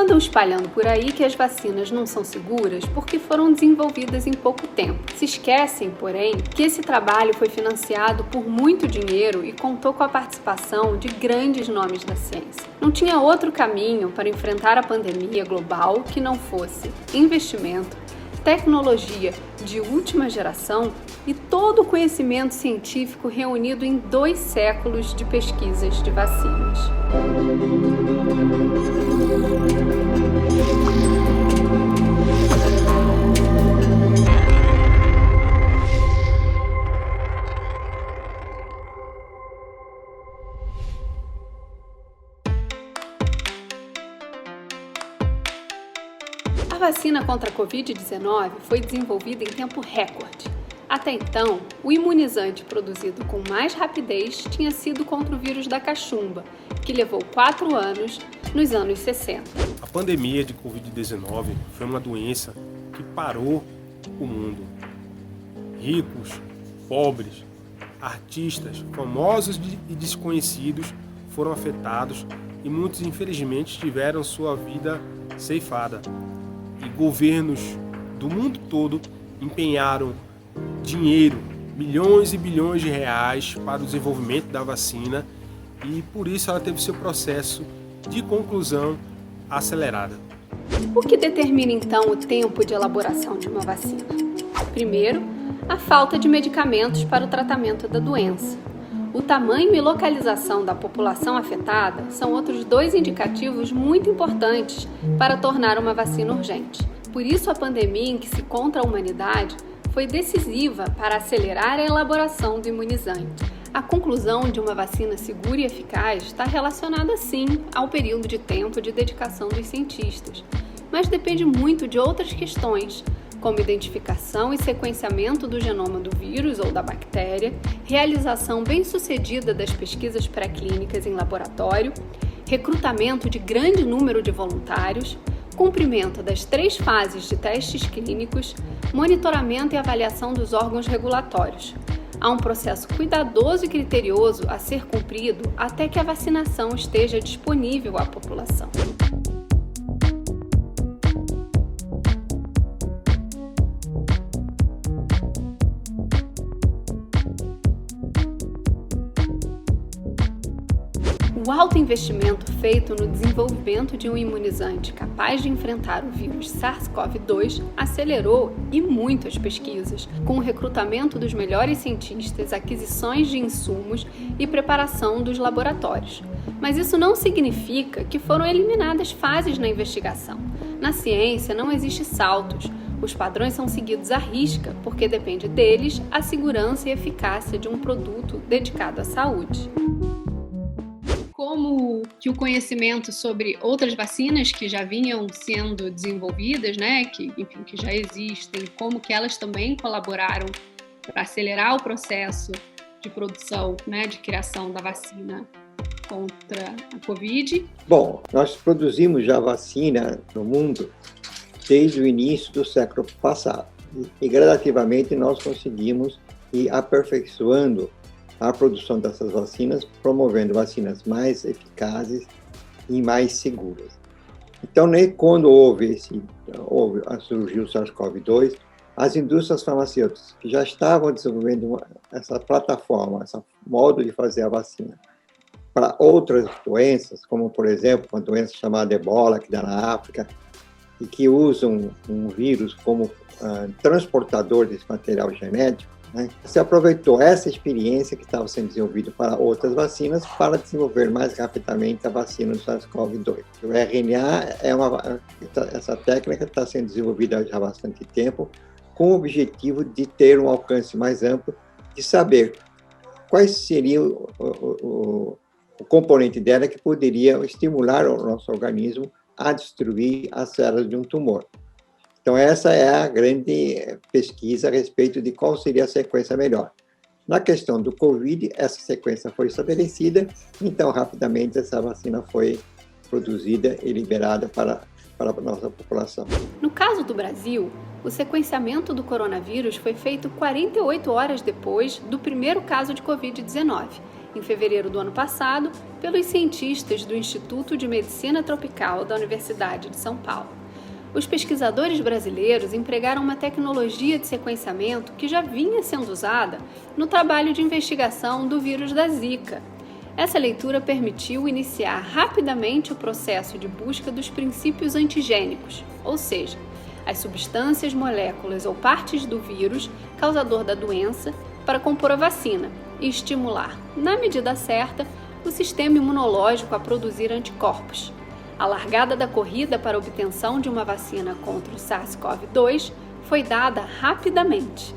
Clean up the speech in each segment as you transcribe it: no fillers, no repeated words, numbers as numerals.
Andam espalhando por aí que as vacinas não são seguras porque foram desenvolvidas em pouco tempo. Se esquecem, porém, que esse trabalho foi financiado por muito dinheiro e contou com a participação de grandes nomes da ciência. Não tinha outro caminho para enfrentar a pandemia global que não fosse investimento, tecnologia de última geração e todo o conhecimento científico reunido em 2 séculos de pesquisas de vacinas. A vacina contra a Covid-19 foi desenvolvida em tempo recorde. Até então, o imunizante produzido com mais rapidez tinha sido contra o vírus da cachumba, que levou 4 anos nos anos 60. A pandemia de Covid-19 foi uma doença que parou o mundo. Ricos, pobres, artistas, famosos e desconhecidos foram afetados e muitos, infelizmente, tiveram sua vida ceifada. E governos do mundo todo empenharam dinheiro, milhões e bilhões de reais para o desenvolvimento da vacina e por isso ela teve seu processo de conclusão acelerada. O que determina então o tempo de elaboração de uma vacina? Primeiro, a falta de medicamentos para o tratamento da doença. O tamanho e localização da população afetada são outros 2 indicativos muito importantes para tornar uma vacina urgente. Por isso, a pandemia em que se encontra a humanidade foi decisiva para acelerar a elaboração do imunizante. A conclusão de uma vacina segura e eficaz está relacionada, sim, ao período de tempo de dedicação dos cientistas, mas depende muito de outras questões, como identificação e sequenciamento do genoma do vírus ou da bactéria, realização bem-sucedida das pesquisas pré-clínicas em laboratório, recrutamento de grande número de voluntários, cumprimento das 3 fases de testes clínicos, monitoramento e avaliação dos órgãos regulatórios. Há um processo cuidadoso e criterioso a ser cumprido até que a vacinação esteja disponível à população. O alto investimento feito no desenvolvimento de um imunizante capaz de enfrentar o vírus SARS-CoV-2 acelerou e muito as pesquisas, com o recrutamento dos melhores cientistas, aquisições de insumos e preparação dos laboratórios. Mas isso não significa que foram eliminadas fases na investigação. Na ciência não existe saltos. Os padrões são seguidos à risca, porque depende deles a segurança e eficácia de um produto dedicado à saúde. Como que o conhecimento sobre outras vacinas que já vinham sendo desenvolvidas, né, que já existem, como que elas também colaboraram para acelerar o processo de produção, né, de criação da vacina contra a Covid? Bom, nós produzimos já vacina no mundo desde o início do século passado e gradativamente nós conseguimos ir aperfeiçoando a produção dessas vacinas, promovendo vacinas mais eficazes e mais seguras. Então, quando surgiu o SARS-CoV-2, as indústrias farmacêuticas que já estavam desenvolvendo essa plataforma, esse modo de fazer a vacina para outras doenças, como, por exemplo, uma doença chamada Ebola, que dá na África, e que usam um vírus como transportador desse material genético, né? Se aproveitou essa experiência que estava sendo desenvolvida para outras vacinas para desenvolver mais rapidamente a vacina do SARS-CoV-2. O RNA essa técnica está sendo desenvolvida já há bastante tempo com o objetivo de ter um alcance mais amplo, de saber quais seriam o componente dela que poderia estimular o nosso organismo a destruir as células de um tumor. Então, essa é a grande pesquisa a respeito de qual seria a sequência melhor. Na questão do Covid, essa sequência foi estabelecida, então, rapidamente, essa vacina foi produzida e liberada para a nossa população. No caso do Brasil, o sequenciamento do coronavírus foi feito 48 horas depois do primeiro caso de Covid-19. em fevereiro do ano passado, pelos cientistas do Instituto de Medicina Tropical da Universidade de São Paulo. Os pesquisadores brasileiros empregaram uma tecnologia de sequenciamento que já vinha sendo usada no trabalho de investigação do vírus da Zika. Essa leitura permitiu iniciar rapidamente o processo de busca dos princípios antigênicos, ou seja, as substâncias, moléculas ou partes do vírus causador da doença, para compor a vacina e estimular, na medida certa, o sistema imunológico a produzir anticorpos. A largada da corrida para a obtenção de uma vacina contra o SARS-CoV-2 foi dada rapidamente.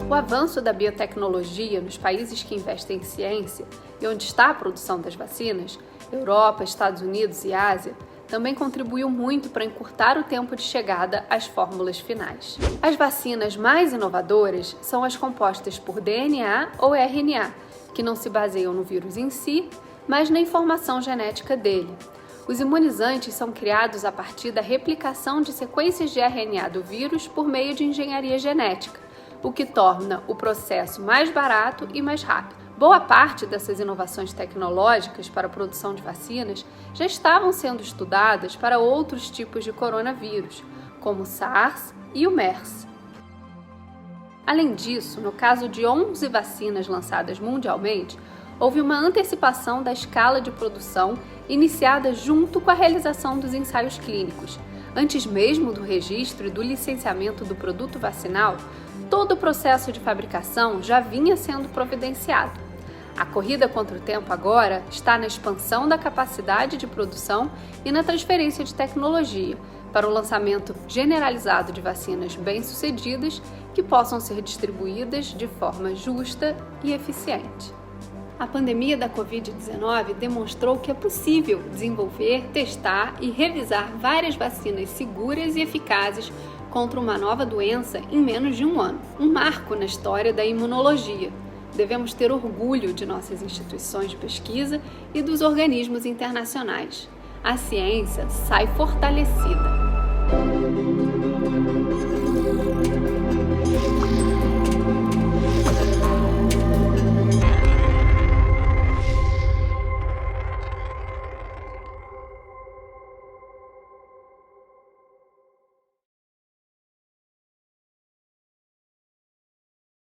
O avanço da biotecnologia nos países que investem em ciência e onde está a produção das vacinas, Europa, Estados Unidos e Ásia, também contribuiu muito para encurtar o tempo de chegada às fórmulas finais. As vacinas mais inovadoras são as compostas por DNA ou RNA, que não se baseiam no vírus em si, mas na informação genética dele. Os imunizantes são criados a partir da replicação de sequências de RNA do vírus por meio de engenharia genética, o que torna o processo mais barato e mais rápido. Boa parte dessas inovações tecnológicas para a produção de vacinas já estavam sendo estudadas para outros tipos de coronavírus, como o SARS e o MERS. Além disso, no caso de 11 vacinas lançadas mundialmente, houve uma antecipação da escala de produção iniciada junto com a realização dos ensaios clínicos. Antes mesmo do registro e do licenciamento do produto vacinal, todo o processo de fabricação já vinha sendo providenciado. A corrida contra o tempo agora está na expansão da capacidade de produção e na transferência de tecnologia para o lançamento generalizado de vacinas bem-sucedidas que possam ser distribuídas de forma justa e eficiente. A pandemia da Covid-19 demonstrou que é possível desenvolver, testar e revisar várias vacinas seguras e eficazes contra uma nova doença em menos de um ano. Um marco na história da imunologia. Devemos ter orgulho de nossas instituições de pesquisa e dos organismos internacionais. A ciência sai fortalecida.